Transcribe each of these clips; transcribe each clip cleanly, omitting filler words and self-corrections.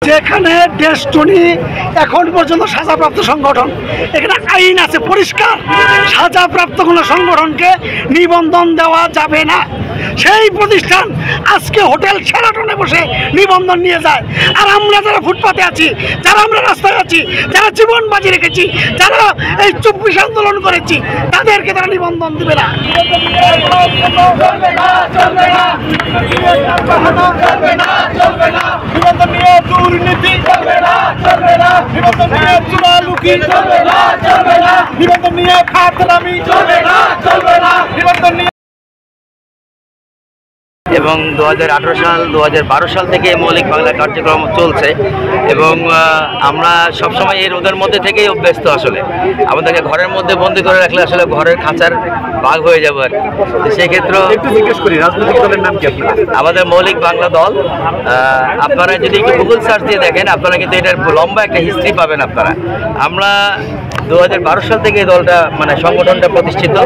যেখানে দেশটনি এখন পর্যন্ত সাজাপ্রাপ্ত সংগঠন, এখানে আইন আছে পরিষ্কার, সাজাপ্রাপ্ত কোনো সংগঠনকে নিবন্ধন দেওয়া যাবে না। সেই প্রতিষ্ঠান আজকে হোটেল শেরাটনে বসে নিবন্ধন নিয়ে যায়, আর আমরা যারা ফুটপাতে আছি, যারা আমরা রাস্তায় আছি, যারা জীবন বাজি রেখেছি, যারা এই 24 আন্দোলন করেছি, তাদেরকে তারা নিবন্ধন দেবে না। দুর্নীতি চলবে না, চলবে না, নিবন্ধন নিয়ে চুরালুকি চলবে না, চলবে না, নিবন্ধন নিয়ে খাতরামি চলবে না, চলবে না, নিবন্ধন নিয়ে। এবং 2018 সাল 2012 সাল থেকে মৌলিক বাংলা কার্যক্রম চলছে এবং আমরা সবসময় এই রোদের মধ্যে থেকেই অভ্যস্ত। আসলে আমাদেরকে ঘরের মধ্যে বন্দি করে রাখলে আসলে ঘরের খাঁচার ভাগ হয়ে যাবে আর কি। তো সেক্ষেত্রে একটু জিজ্ঞেস করি, রাজনৈতিক দলের নাম কি আপনার? আমাদের মৌলিক বাংলা দল। আপনারা যদি একটু গুগল সার্চ দিয়ে দেখেন, আপনারা কিন্তু এটার লম্বা একটা হিস্ট্রি পাবেন আপনারা। আমরা 2012 সাল থেকে এই দলটা মানে সংগঠনটা প্রতিষ্ঠিত।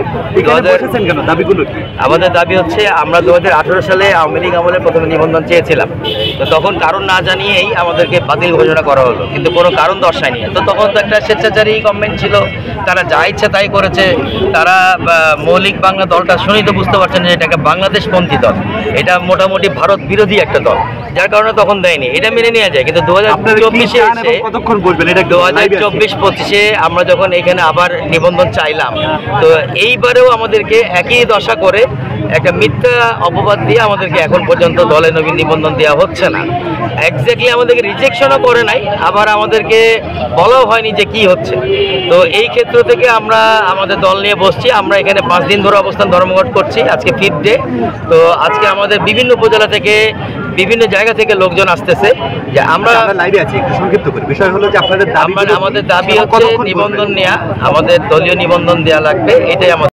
কেন দাবিগুলো কি? আমাদের দাবি হচ্ছে, আমরা 2018 সালে আওয়ামী লীগ আমলে প্রথমে নিবন্ধন চেয়েছিলাম, তো তখন কারণ না জানিয়েই আমাদেরকে বাতিল ঘোষণা করা হলো, কিন্তু কোনো কারণ দর্শায়নি। তো তখন তো একটা স্বেচ্ছাচারী গভর্নমেন্ট ছিল, তারা যা ইচ্ছা তাই করেছে। তারা মৌলিক বাংলা দলটা শুনেই তো বুঝতে পারছেন যে এটাকে বাংলাদেশপন্থী দল, এটা মোটামুটি ভারত বিরোধী একটা দল, যার কারণে তখন দেয়নি। এটা মেনে নেওয়া যায়, কিন্তু 2024-এ এসে 2024-25-এ আমরা যখন এখানে আবার নিবন্ধন চাইলাম, তো এইবারেও আমাদেরকে একই দশা করে একটা মিথ্যা অপবাদ দিয়ে আমাদেরকে এখন পর্যন্ত দলে নবীন নিবন্ধন দেওয়া হচ্ছে না। এক্স্যাক্টলি আমাদেরকে রিজেকশনও করে নাই, আবার আমাদেরকে বলাও হয়নি যে কি হচ্ছে। তো এই ক্ষেত্র থেকে আমরা আমাদের দল নিয়ে বসছি। আমরা এখানে 5 দিন ধরে অবস্থান ধর্মঘট করছি, আজকে 5th ডে। তো আজকে আমাদের বিভিন্ন উপজেলা থেকে, বিভিন্ন জায়গা থেকে লোকজন আসতেছে। যে আমরা লাইভে আছি, একটু সংক্ষিপ্ত করি। বিষয় হলো যে আপনাদের দাবি, আমাদের দাবি হচ্ছে নিবন্ধন নেওয়া, আমাদের দলীয় নিবন্ধন দেওয়া লাগবে, এটাই আমাদের